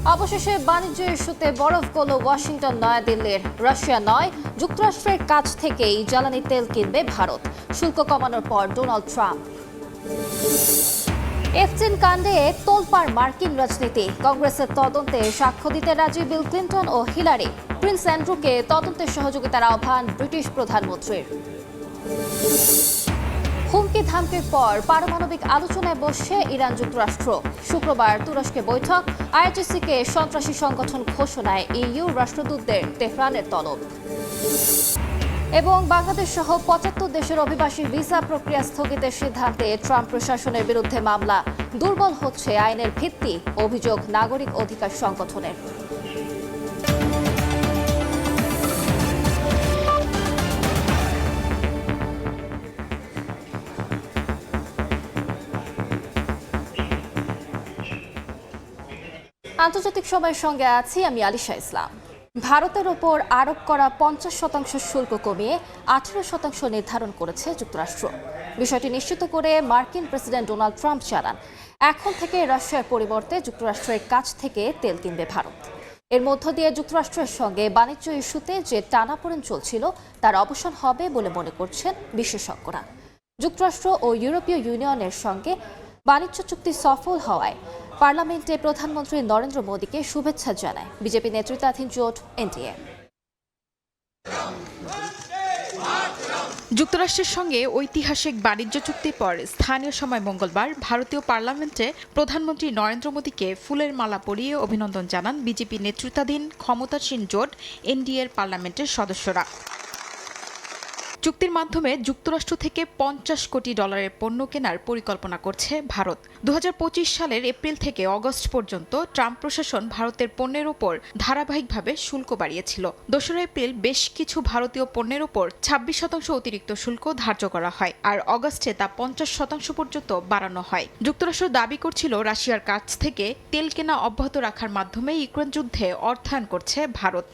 অবশেষে বাণিজ্য ইস্যুতে বরফ গল ওয়াশিংটন নয়াদিল্লির। রাশিয়া নয়, যুক্তরাষ্ট্রের কাছ থেকেই জ্বালানি তেল কিনবে ভারত। শুল্ক কমানোর পর ডোনাল্ড ট্রাম্প। এফচিন কাণ্ডে তোলপাড় মার্কিন রাজনীতি। কংগ্রেসের তদন্তে সাক্ষ্য দিতে রাজি বিল ক্লিন্টন ও হিলারি। প্রিন্স অ্যান্ড্রুকে তদন্তে সহযোগিতার আহ্বান ব্রিটিশ প্রধানমন্ত্রীর। হুমকি ধামকির পর পারমাণবিক আলোচনায় বসছে ইরান যুক্তরাষ্ট্র। শুক্রবার তুরস্কে বৈঠক। আইআরজিসিকে সন্ত্রাসী সংগঠন ঘোষণায় ইইউ রাষ্ট্রদূতদের তেহরানের তলব। এবং বাংলাদেশ সহ ৭৫ দেশের অভিবাসী ভিসা প্রক্রিয়া স্থগিতের সিদ্ধান্তে ট্রাম্প প্রশাসনের বিরুদ্ধে মামলা। দুর্বল হচ্ছে আইনের ভিত্তি, অভিযোগ নাগরিক অধিকার সংগঠনের। আন্তর্জাতিক সময়ের সঙ্গে আছি আমি আলিশা ইসলাম। ভারতের ওপর আরোপ করা ৫০% শুল্ক কমিয়ে ১৮% নির্ধারণ করেছে যুক্তরাষ্ট্র। বিষয়টি নিশ্চিত করে মার্কিন প্রেসিডেন্ট ডোনাল্ড ট্রাম্প জানান, এখন থেকে রাশিয়ার পরিবর্তে যুক্তরাষ্ট্রের কাছ থেকে তেল কিনবে ভারত। এর মধ্য দিয়ে যুক্তরাষ্ট্রের সঙ্গে বাণিজ্য ইস্যুতে যে টানাপোড়েন চলছিল তার অবসান হবে বলে মনে করছেন বিশেষজ্ঞরা। যুক্তরাষ্ট্র ও ইউরোপীয় ইউনিয়নের সঙ্গে বাণিজ্য চুক্তি সফল হওয়ায় পার্লামেন্টে প্রধানমন্ত্রী নরেন্দ্র মোদীকে শুভেচ্ছা জানায় বিজেপি নেতৃত্বাধীন জোট এনডিএ। যুক্তরাষ্ট্রের সঙ্গে ঐতিহাসিক বাণিজ্য চুক্তির পর স্থানীয় সময় মঙ্গলবার ভারতীয় পার্লামেন্টে প্রধানমন্ত্রী নরেন্দ্র মোদীকে ফুলের মালা পরিয়ে অভিনন্দন জানান বিজেপি নেতৃত্বাধীন ক্ষমতাসীন জোট এনডিএর পার্লামেন্টের সদস্যরা। চুক্তির মাধ্যমে যুক্তরাষ্ট্র থেকে $50 কোটি পণ্য কেনার পরিকল্পনা করছে ভারত। ২০২৫ সালের এপ্রিল থেকে অগস্ট পর্যন্ত ট্রাম্প প্রশাসন ভারতের পণ্যের ওপর ধারাবাহিকভাবে শুল্ক বাড়িয়েছিল। ২রা এপ্রিল বেশ কিছু ভারতীয় পণ্যের ওপর ২৬% অতিরিক্ত শুল্ক ধার্য করা হয়, আর অগস্টে তা ৫০% পর্যন্ত বাড়ানো হয়। যুক্তরাষ্ট্র দাবি করছিল রাশিয়ার কাছ থেকে তেল কেনা অব্যাহত রাখার মাধ্যমে ইউক্রেন যুদ্ধে অর্থায়ন করছে ভারত।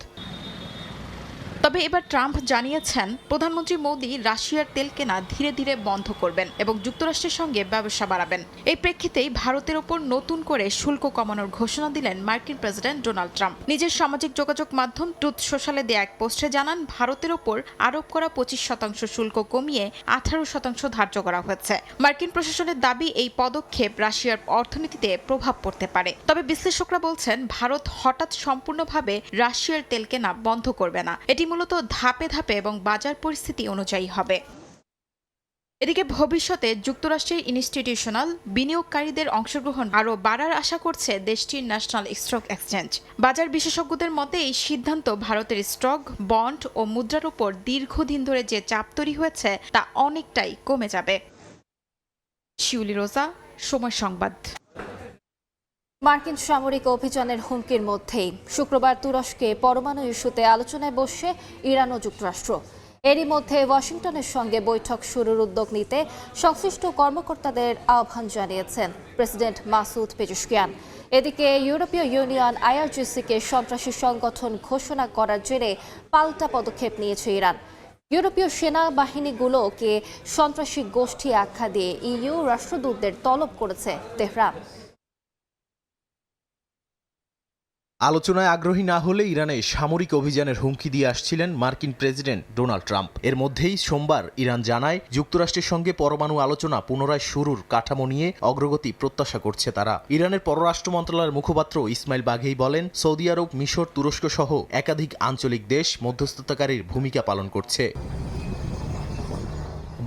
তবে এবার ট্রাম্প জানিয়েছেন প্রধানমন্ত্রী মোদী রাশিয়ার তেল কেনা ধীরে ধীরে বন্ধ করবেন এবং যুক্তরাষ্ট্রের সঙ্গে ব্যবসা বাড়াবেন। এই প্রেক্ষিতেই ভারতের ওপর নতুন করে শুল্ক কমানোর ঘোষণা দিলেন মার্কিন প্রেসিডেন্ট ডোনাল্ড ট্রাম্প। নিজের সামাজিক যোগাযোগ মাধ্যম ট্রুথ সোশ্যালে দেয়া এক পোস্টে জানান, ভারতের ওপর আরোপ করা 25% শুল্ক কমিয়ে 18% ধার্য করা হয়েছে। মার্কিন প্রশাসনের দাবি, এই পদক্ষেপ রাশিয়ার অর্থনীতিতে প্রভাব পড়তে পারে। তবে বিশ্লেষকরা বলছেন, ভারত হঠাৎ সম্পূর্ণভাবে রাশিয়ার তেল কেনা বন্ধ করবে না, এটি মূলত ধাপে ধাপে এবং বাজার পরিস্থিতি অনুযায়ী হবে। এদিকে ভবিষ্যতে যুক্তরাষ্ট্রের ইনস্টিটিউশনাল বিনিয়োগকারীদের অংশগ্রহণ আরও বাড়ার আশা করছে দেশটির ন্যাশনাল স্টক এক্সচেঞ্জ। বাজার বিশেষজ্ঞদের মতে এই সিদ্ধান্ত ভারতের স্টক, বন্ড ও মুদ্রার উপর দীর্ঘদিন ধরে যে চাপ তৈরি হয়েছে তা অনেকটাই কমে যাবে। শিউলি রোজা, সময় সংবাদ। মার্কিন সামরিক অভিযানের হুমকির মধ্যেই শুক্রবার তুরস্কে পরমাণু ইস্যুতে আলোচনায় বসছে ইরান ও যুক্তরাষ্ট্র। এরই মধ্যে ওয়াশিংটনের সঙ্গে বৈঠক শুরুর উদ্যোগ নিতে সংশ্লিষ্ট কর্মকর্তাদের আহ্বান জানিয়েছেন প্রেসিডেন্ট মাসুদ পেজেশকিয়ান। এদিকে ইউরোপীয় ইউনিয়ন আইআরজিসিকে সন্ত্রাসী সংগঠন ঘোষণা করার জেরে পাল্টা পদক্ষেপ নিয়েছে ইরান। ইউরোপীয় সেনাবাহিনীগুলোকে সন্ত্রাসী গোষ্ঠী আখ্যা দিয়ে ইইউ রাষ্ট্রদূতদের তলব করেছে তেহরান। আলোচনায় আগ্রহী না হলে ইরানে সামরিক অভিযানের হুমকি দিয়ে আসছিলেন মার্কিন প্রেসিডেন্ট ডোনাল্ড ট্রাম্প। এর মধ্যেই সোমবার ইরান জানায়, যুক্তরাষ্ট্রের সঙ্গে পরমাণু আলোচনা পুনরায় শুরুর কাঠামো নিয়ে অগ্রগতি প্রত্যাশা করছে তারা। ইরানের পররাষ্ট্র মন্ত্রণালয়ের মুখপাত্র ইসমাইল বাঘেই বলেন, সৌদি আরব, মিশর, তুরস্ক সহ একাধিক আঞ্চলিক দেশ মধ্যস্থতাকারীর ভূমিকা পালন করছে।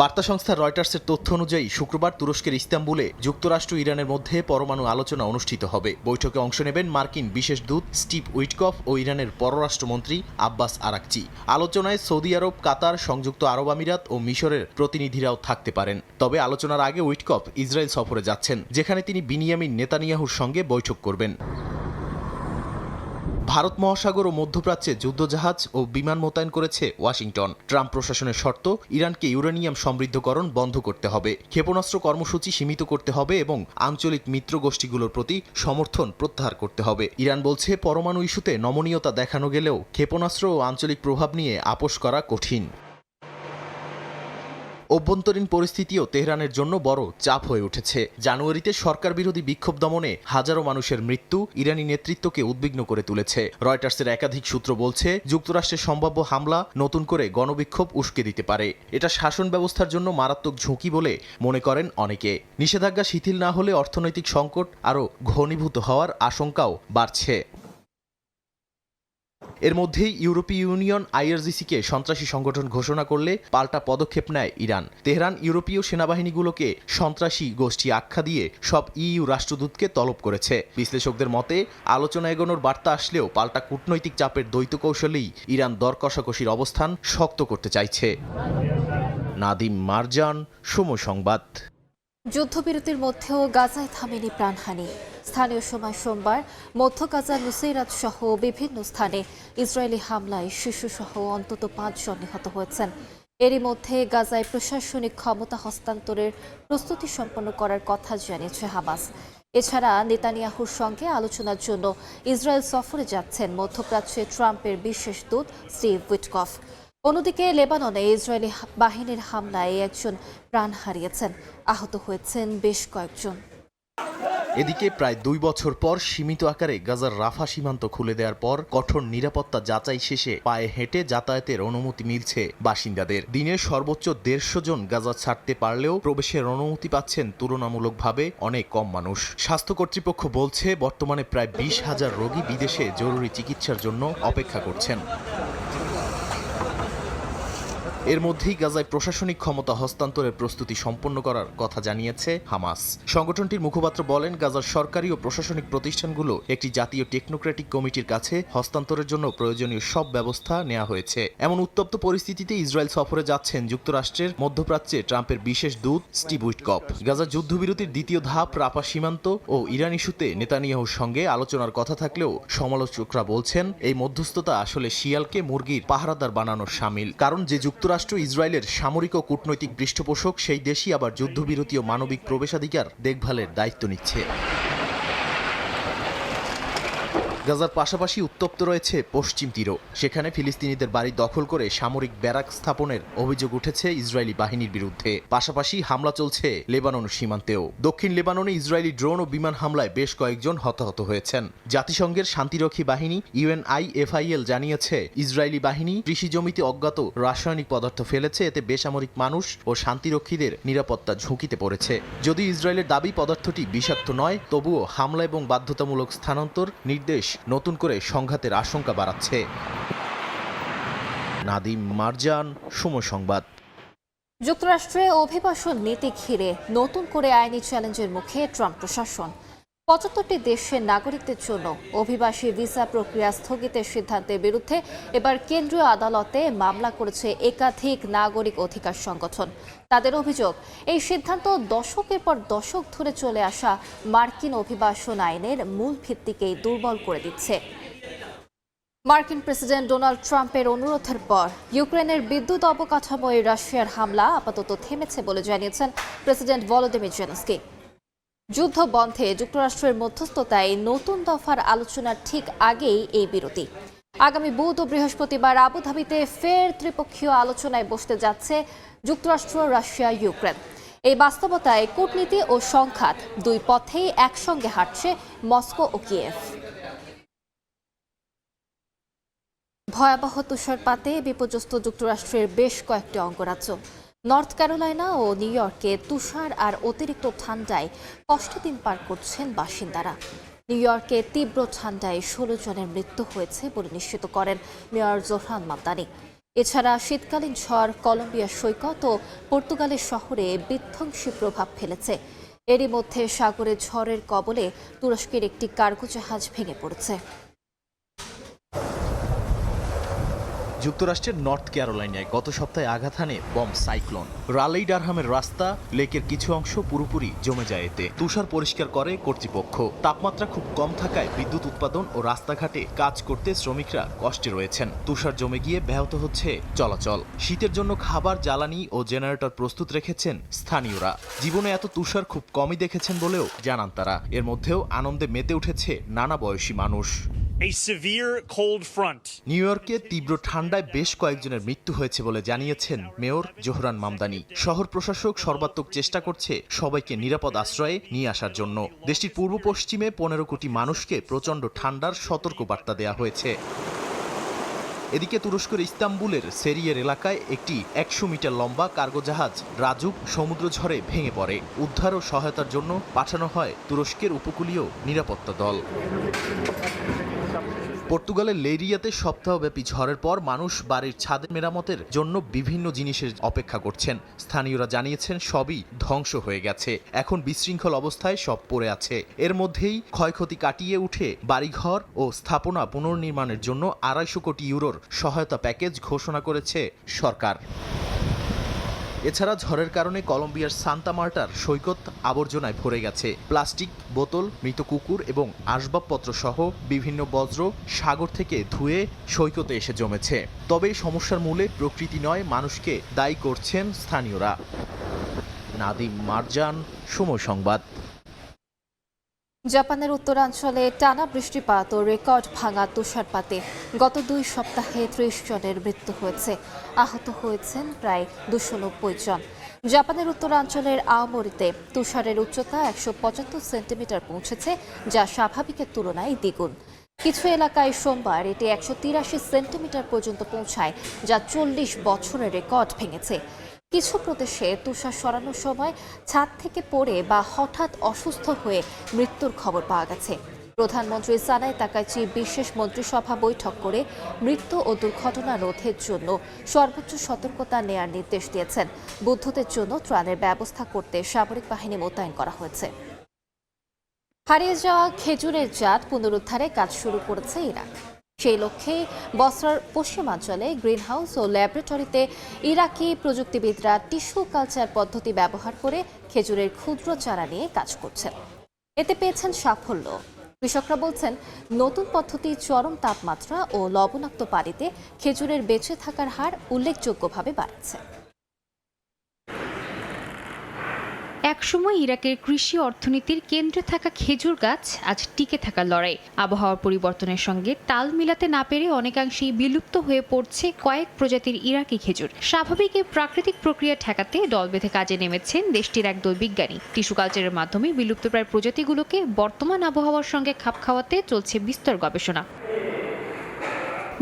বার্তা সংস্থা রয়টার্সের তথ্য অনুযায়ী শুক্রবার তুরস্কের ইস্তাম্বুলে যুক্তরাষ্ট্র ইরানের মধ্যে পরমাণু আলোচনা অনুষ্ঠিত হবে। বৈঠকে অংশ নেবেন মার্কিন বিশেষ দূত স্টিভ উইটকফ ও ইরানের পররাষ্ট্রমন্ত্রী আব্বাস আরাকচি। আলোচনায় সৌদি আরব, কাতার, সংযুক্ত আরব আমিরাত ও মিশরের প্রতিনিধিরাও থাকতে পারেন। তবে আলোচনার আগে উইটকফ ইসরায়েল সফরে যাচ্ছেন, যেখানে তিনি বিনিয়ামিন নেতানিয়াহুর সঙ্গে বৈঠক করবেন। ভারত মহাসাগর ও মধ্যপ্রাচ্যে যুদ্ধজাহাজ ও বিমান মোতায়েন করেছে ওয়াশিংটন। ট্রাম্প প্রশাসনের শর্ত, ইরানকে ইউরেনিয়াম সমৃদ্ধকরণ বন্ধ করতে হবে, ক্ষেপণাস্ত্র কর্মসূচি সীমিত করতে হবে এবং আঞ্চলিক মিত্র গোষ্ঠীগুলোর প্রতি সমর্থন প্রত্যাহার করতে হবে। ইরান বলছে, পরমাণু ইস্যুতে নমনীয়তা দেখানো গেলেও ক্ষেপণাস্ত্র ও আঞ্চলিক প্রভাব নিয়ে আপোস করা কঠিন। অভ্যন্তরীণ পরিস্থিতিও তেহরানের জন্য বড় চাপ হয়ে উঠেছে। জানুয়ারিতে সরকার বিরোধী বিক্ষোভ দমনে হাজারো মানুষের মৃত্যু ইরানি নেতৃত্বকে উদ্বিগ্ন করে তুলেছে। রয়টার্সের একাধিক সূত্র বলছে, যুক্তরাষ্ট্রের সম্ভাব্য হামলা নতুন করে গণবিক্ষোভ উস্কে দিতে পারে। এটা শাসন ব্যবস্থার জন্য মারাত্মক ঝুঁকি বলে মনে করেন অনেকে। নিষেধাজ্ঞা শিথিল না হলে অর্থনৈতিক সংকট আরও ঘনীভূত হওয়ার আশঙ্কাও বাড়ছে। এর মধ্যেই ইউরোপীয় ইউনিয়ন আইআরজিসিকে সন্ত্রাসী সংগঠন ঘোষণা করলে পাল্টা পদক্ষেপ নেয় ইরান। তেহরান ইউরোপীয় সেনাবাহিনীগুলোকে সন্ত্রাসী গোষ্ঠী আখ্যা দিয়ে সব ইইউ রাষ্ট্রদূতকে তলব করেছে। বিশ্লেষকদের মতে, আলোচনা এগোনোর বার্তা আসলেও পাল্টা কূটনৈতিক চাপের দ্বৈত কৌশলেই ইরান দর কষাকষির অবস্থান শক্ত করতে চাইছে। নাদিম মারজান, সময় সংবাদ। যুদ্ধবিরতির মধ্যেও গাজায় থামেনি প্রাণহানি। স্থানীয় সময় সোমবার মধ্য গাজার নুসেইরাত সহ বিভিন্ন স্থানে ইসরায়েলি হামলায় শিশুসহ অন্তত 5 জন নিহত হয়েছেন। এরই মধ্যে গাজায় প্রশাসনিক ক্ষমতা হস্তান্তরের প্রস্তুতি সম্পন্ন করার কথা জানিয়েছে হামাস। এছাড়া নেতানিয়াহুর সঙ্গে আলোচনার জন্য ইসরায়েল সফরে যাচ্ছেন মধ্যপ্রাচ্যে ট্রাম্পের বিশেষ দূত স্টিভ উইটকফ। অন্যদিকে লেবাননে ইসরায়েলি বাহিনীর হামলায় একজন প্রাণ হারিয়েছেন, আহত হয়েছেন বেশ কয়েকজন। এদিকে প্রায় 2 বছর পর সীমিত আকারে গাজার রাফা সীমান্ত খুলে দেওয়ার পর কঠোর নিরাপত্তা যাচাই শেষে পায়ে হেঁটে যাতায়াতের অনুমতি মিলছে বাসিন্দাদের। দিনে সর্বোচ্চ 150 জন গাজা ছাড়তে পারলেও প্রবেশের অনুমতি পাচ্ছেন তুলনামূলকভাবে অনেক কম মানুষ। স্বাস্থ্য কর্তৃপক্ষ বলছে, বর্তমানে প্রায় 20,000 রোগী বিদেশে জরুরি চিকিৎসার জন্য অপেক্ষা করছেন। এর মধ্যেই গাজায় প্রশাসনিক ক্ষমতা হস্তান্তরের প্রস্তুতি সম্পন্ন করার কথা জানিয়েছে হামাস। সংগঠনটির মুখপাত্র বলেন, গাজার সরকারি ও প্রশাসনিক প্রতিষ্ঠানগুলো একটি জাতীয় টেকনোক্রেটিক কমিটির কাছে হস্তান্তরের জন্য প্রয়োজনীয় সব ব্যবস্থা নেওয়া হয়েছে। এমন উত্তপ্ত পরিস্থিতিতে ইসরায়েল সফরে যাচ্ছেন যুক্তরাষ্ট্রের মধ্যপ্রাচ্যে ট্রাম্পের বিশেষ দূত স্টিভ উইটকফ। গাজা যুদ্ধবিরতির দ্বিতীয় ধাপ রাফা সীমান্ত ও ইরান ইস্যুতে নেতানিয়াহুর সঙ্গে আলোচনার কথা থাকলেও সমালোচকরা বলছেন, এই মধ্যস্থতা আসলে শিয়ালকে মুরগির পাহারাদার বানানোর শামিল। কারণ যে যুক্তরাষ্ট্র ইসরায়েলের সামরিক ও কূটনৈতিক পৃষ্ঠপোষক, সেই দেশই আবার যুদ্ধবিরতি ও মানবিক প্রবেশাধিকার দেখভালের দায়িত্ব নিচ্ছে। গাজার পাশাপাশি উত্তপ্ত রয়েছে পশ্চিম তীরও। সেখানে ফিলিস্তিনিদের বাড়ি দখল করে সামরিক ব্যারাক স্থাপনের অভিযোগ উঠেছে ইসরায়েলি বাহিনীর বিরুদ্ধে। পাশাপাশি হামলা চলছে লেবানন সীমান্তেও। দক্ষিণ লেবাননে ইসরায়েলি ড্রোন ও বিমান হামলায় বেশ কয়েকজন হতাহত হয়েছেন। জাতিসংঘের শান্তিরক্ষী বাহিনী UNIFIL জানিয়েছে, ইসরায়েলি বাহিনী কৃষি জমিতে অজ্ঞাত রাসায়নিক পদার্থ ফেলেছে। এতে বেসামরিক মানুষ ও শান্তিরক্ষীদের নিরাপত্তা ঝুঁকিতে পড়েছে। যদি ইসরায়েলের দাবি পদার্থটি বিষাক্ত নয়, তবুও হামলা এবং বাধ্যতামূলক স্থানান্তর নির্দেশ নতুন করে সংঘাতের আশঙ্কা বাড়াচ্ছে। নাদিম মারজান, সময় সংবাদ। যুক্তরাষ্ট্রে অভিবাসন নীতি ঘিরে নতুন করে আইনি চ্যালেঞ্জের মুখে ট্রাম্প প্রশাসন। 75টি দেশের নাগরিকদের জন্য অভিবাসী ভিসা প্রক্রিয়া স্থগিতের সিদ্ধান্তের বিরুদ্ধে এবার কেন্দ্রীয় আদালতে মামলা করেছে একাধিক নাগরিক অধিকার সংগঠন। তাদের অভিযোগ, এই সিদ্ধান্ত দশকের পর দশক ধরে চলে আসা মার্কিন অভিবাসন আইনের মূল ভিত্তিকেই দুর্বল করে দিচ্ছে। মার্কিন প্রেসিডেন্ট ডোনাল্ড ট্রাম্পের অনুরোধের পর ইউক্রেনের বিদ্যুৎ অবকাঠামোয় রাশিয়ার হামলা আপাতত থেমেছে বলে জানিয়েছেন প্রেসিডেন্ট ভলোদিমির জেলেনস্কি। যুদ্ধ বন্ধে যুক্তরাষ্ট্রের মধ্যস্থতায় নতুন দফার আলোচনার ঠিক আগেই এই বিরতি। আগামী বুধ ও বৃহস্পতিবার আবুধাবিতে ফের ত্রিপক্ষীয় আলোচনায় বসতে যাচ্ছে যুক্তরাষ্ট্র, রাশিয়া, ইউক্রেন। এই বাস্তবতায় কূটনীতি ও সংঘাত দুই পথেই একসঙ্গে হাঁটছে মস্কো ও কিয়েভ। ভয়াবহ তুষারপাতে বিপর্যস্ত যুক্তরাষ্ট্রের বেশ কয়েকটি অঙ্গরাজ্য। নর্থ ক্যারোলাইনা ও নিউ ইয়র্কে তুষার আর অতিরিক্ত ঠান্ডায় কষ্টদিন পার করছেন বাসিন্দারা। নিউ ইয়র্কে তীব্র ঠান্ডায় 16 জনের মৃত্যু হয়েছে বলে নিশ্চিত করেন মেয়র জোহরান মামদানি। এছাড়া শীতকালীন ঝড় কলম্বিয়া সৈকত ও পর্তুগালের শহরে বিধ্বংসী প্রভাব ফেলেছে। এরই মধ্যে সাগরে ঝড়ের কবলে তুরস্কের একটি কার্গো জাহাজ ভেঙে পড়েছে। যুক্তরাষ্ট্রের নর্থ ক্যারোলাইনায় গত সপ্তাহে আঘাত হানে বম সাইক্লোন। রালেই ডারহামের রাস্তা, লেকের কিছু অংশ পুরোপুরি জমে যায়। এতে তুষার পরিষ্কার করে কর্তৃপক্ষ। তাপমাত্রা খুব কম থাকায় বিদ্যুৎ উৎপাদন ও রাস্তাঘাটে কাজ করতে শ্রমিকরা কষ্টে রয়েছেন। তুষার জমে গিয়ে ব্যাহত হচ্ছে চলাচল। শীতের জন্য খাবার, জ্বালানি ও জেনারেটর প্রস্তুত রেখেছেন স্থানীয়রা। জীবনে এত তুষার খুব কমই দেখেছেন বলেও জানান তারা। এর মধ্যেও আনন্দে মেতে উঠেছে নানা বয়সী মানুষ। a severe cold front. New ইয়র্কে তীব্র ঠান্ডায় বেশ কয়েকজনের মৃত্যু হয়েছে বলে জানিয়েছেন মেয়র জোহরান মামদানি। শহর প্রশাসক সর্বাত্মক চেষ্টা করছে সবাইকে নিরাপদ আশ্রয়ে নিয়ে আসার জন্য। দেশটির পূর্ব পশ্চিমে 15 কোটি মানুষকে প্রচণ্ড ঠান্ডার সতর্কবার্তা দেওয়া হয়েছে। এদিকে তুরস্কের ইস্তাম্বুলের সেরিয়ের এলাকায় একটি 100 মিটার লম্বা কার্গো জাহাজ রাজুক সমুদ্রঝড়ে ভেঙে পড়ে। উদ্ধার ও সহায়তার জন্য পাঠানো হয় তুরস্কের উপকূলীয় নিরাপত্তা দল। পর্তুগালের লেরিয়াতে সপ্তাহব্যাপী ঝড়ের পর মানুষ বাড়ির ছাদের মেরামতের জন্য বিভিন্ন জিনিসের অপেক্ষা করছেন। স্থানীয়রা জানিয়েছেন সবই ধ্বংস হয়ে গেছে, এখন বিশৃঙ্খল অবস্থায় সব পড়ে আছে। এর মধ্যেই ক্ষয়ক্ষতি কাটিয়ে উঠে বাড়িঘর ও স্থাপনা পুনর্নির্মাণের জন্য 250 কোটি ইউরোর সহায়তা প্যাকেজ ঘোষণা করেছে সরকার। এছাড়া ঝড়ের কারণে কলম্বিয়ার সান্তা মার্টার সৈকত আবর্জনায় ভরে গেছে। প্লাস্টিক, বোতল, মৃত কুকুর এবং আসবাবপত্র সহ বিভিন্ন বজ্র সাগর থেকে ধুয়ে সৈকতে এসে জমেছে। তবে সমস্যার মূলে প্রকৃতি নয়, মানুষকে দায়ী করছেন স্থানীয়রা। নাদিম মারজান, সময় সংবাদ। জাপানের উত্তরাঞ্চলে টানা বৃষ্টিপাত ও রেকর্ড ভাঙা তুষারপাতে গত 2 সপ্তাহে 30 জনের মৃত্যু হয়েছে। আহত হয়েছেন প্রায় 290 জন। জাপানের উত্তরাঞ্চলের আওমোরিতে তুষারের উচ্চতা 175 সেন্টিমিটার পৌঁছেছে, যা স্বাভাবিকের তুলনায় দ্বিগুণ। কিছু এলাকায় সোমবার এটি 183 সেন্টিমিটার পর্যন্ত পৌঁছায়, যা 40 বছরের রেকর্ড ভেঙেছে। কিছু প্রদেশে তুষার সরানোর সময় ছাদ থেকে পড়ে বা হঠাৎ অসুস্থ হয়ে মৃত্যুর খবর পাওয়া গেছে। প্রধানমন্ত্রী সানাই তাকাইচি বিশেষ মন্ত্রিসভা বৈঠক করে মৃত্যু ও দুর্ঘটনা রোধের জন্য সর্বোচ্চ সতর্কতা নেয়ার নির্দেশ দিয়েছেন। বুদ্ধদের জন্য ত্রাণের ব্যবস্থা করতে সামরিক বাহিনী মোতায়েন করা হয়েছে। হারিয়ে যাওয়া খেজুরের জাত পুনরুদ্ধারে কাজ শুরু করেছে ইরাক। সেই লক্ষ্যে বসরার পশ্চিমাঞ্চলে গ্রিনহাউস ও ল্যাবরেটরিতে ইরাকি প্রযুক্তিবিদরা টিস্যু কালচার পদ্ধতি ব্যবহার করে খেজুরের ক্ষুদ্র চারা নিয়ে কাজ করছেন। এতে পেয়েছেন সাফল্য। কৃষকরা বলছেন, নতুন পদ্ধতি চরম তাপমাত্রা ও লবণাক্ত পানিতে খেজুরের বেঁচে থাকার হার উল্লেখযোগ্যভাবে বাড়ছে। একসময় ইরাকের কৃষি অর্থনীতির কেন্দ্রে থাকা খেজুর গাছ আজ টিকে থাকার লড়াই। আবহাওয়ার পরিবর্তনের সঙ্গে তাল মিলাতে না পেরে অনেকাংশেই বিলুপ্ত হয়ে পড়ছে কয়েক প্রজাতির ইরাকি খেজুর। স্বাভাবিক এই প্রাকৃতিক প্রক্রিয়া ঠেকাতে দল বেঁধে কাজে নেমেছেন দেশটির একদল বিজ্ঞানী। টিস্যু কালচারের মাধ্যমে বিলুপ্তপ্রায় প্রজাতিগুলোকে বর্তমান আবহাওয়ার সঙ্গে খাপ খাওয়াতে চলছে বিস্তর গবেষণা।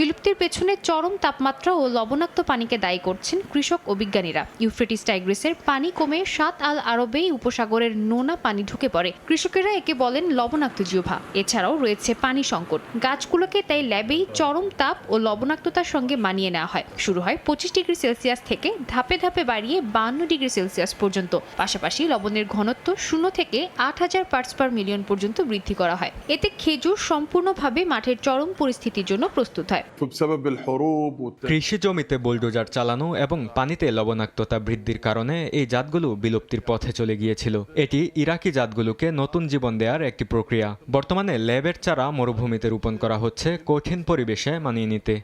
বিলুপ্তির পেছনে চরম তাপমাত্রা ও লবণাক্ত পানিকে দায়ী করছেন কৃষক ও বিজ্ঞানীরা। ইউফ্রেটিস টাইগ্রিসের পানি কমে সাত আল আরবে উপসাগরের নোনা পানি ঢুকে পড়ে। কৃষকেরা একে বলেন লবণাক্ত জিহ্বা। এছাড়াও রয়েছে পানি সংকট। গাছগুলোকে তাই ল্যাবেই চরম তাপ ও লবণাক্ততার সঙ্গে মানিয়ে নেওয়া হয়। শুরু হয় 25 ডিগ্রি সেলসিয়াস থেকে ধাপে ধাপে বাড়িয়ে 52 ডিগ্রি সেলসিয়াস পর্যন্ত। পাশাপাশি লবণের ঘনত্ব 0 থেকে 8000 পার্টস পার মিলিয়ন পর্যন্ত বৃদ্ধি করা হয়। এতে খেজুর সম্পূর্ণভাবে মাঠের চরম পরিস্থিতির জন্য প্রস্তুত হয়। কৃষি জমিতে বুলডোজার চালানো এবং পানিতে লবণাক্ততা বৃদ্ধির কারণে এই জাতগুলো বিলুপ্তির পথে চলে গিয়েছিল। এটি ইরাকি জাতগুলোকে নতুন জীবন দেওয়ার একটি প্রক্রিয়া। বর্তমানে ল্যাবের চারা মরুভূমিতে রোপণ করা হচ্ছে কঠিন পরিবেশে মানিয়ে নিতে।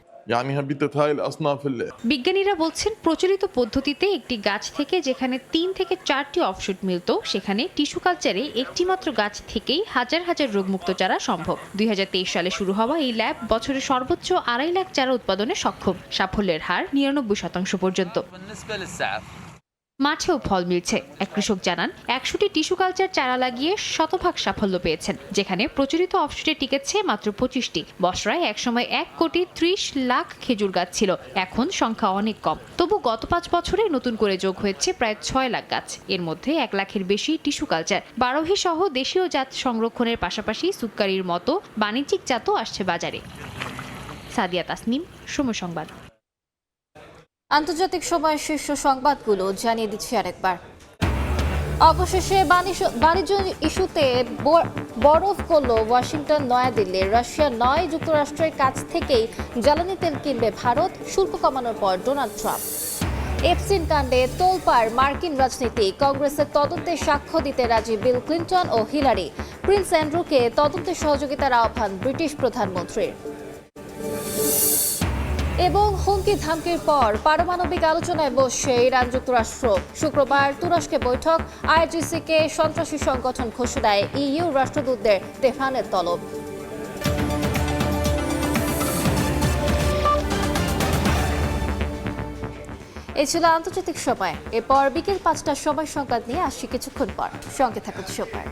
বিজ্ঞানীরা বলছেন, প্রচলিত পদ্ধতিতে একটি গাছ থেকে যেখানে 3 থেকে 4টি অফশুট মিলত, সেখানে টিস্যু কালচারে একটি মাত্র গাছ থেকেই হাজার হাজার রোগমুক্ত চারা সম্ভব। 2023 সালে শুরু হওয়া এই ল্যাব বছরে সর্বোচ্চ 2.5 লাখ চারা উৎপাদনে সক্ষম। সাফল্যের হার 99% পর্যন্ত। মাঠেও ফল মিলছে। এক কৃষক জানান, 100টি টিস্যু কালচার চারা লাগিয়ে শতভাগ সাফল্য পেয়েছেন, যেখানে প্রচলিত অফশুটে টিকেছে মাত্র 25টি। বসরায় একসময় 1,30,00,000 খেজুর গাছ ছিল, এখন সংখ্যা অনেক কম। তবু গত 5 বছরে নতুন করে যোগ হয়েছে প্রায় 6 লাখ গাছ। এর মধ্যে 1 লাখের বেশি টিস্যু কালচার। বারোহী সহ দেশীয় জাত সংরক্ষণের পাশাপাশি সুক্কারির মতো বাণিজ্যিক জাতও আসছে বাজারে। সাদিয়া তাসনিম, সময় সংবাদ। আন্তর্জাতিক সময়ের শীর্ষ সংবাদগুলো জানিয়ে দিচ্ছি আরেকবার। অবশেষে বাণিজ্য ইস্যুতে বরফ করল ওয়াশিংটন। নয়াদিল্লি রাশিয়া নয়, যুক্তরাষ্ট্রের কাছ থেকেই জ্বালানি তেল কিনবে ভারত, শুল্ক কমানোর পর ডোনাল্ড ট্রাম্প। এপস্টিন কাণ্ডে তোলপাড় মার্কিন রাজনীতি, কংগ্রেসের তদন্তে সাক্ষ্য দিতে রাজি বিল ক্লিন্টন ও হিলারি। প্রিন্স অ্যান্ড্রুকে তদন্তে সহযোগিতার আহ্বান ব্রিটিশ প্রধানমন্ত্রীর। এবং হুমকি ধামকির পর পারমাণবিক আলোচনায় বসছে ইরান যুক্তরাষ্ট্র। শুক্রবার তুরস্কে বৈঠক, আইজিসিকে সন্ত্রাসী সংগঠন ঘোষণায় ইইউ রাষ্ট্রদূতদের তেহরানের তলব। এই ছিল আন্তর্জাতিক সময়। এরপর বিকেল 5টার সময় সংবাদ নিয়ে আসছি কিছুক্ষণ পর। সঙ্গে থাকুন সময়।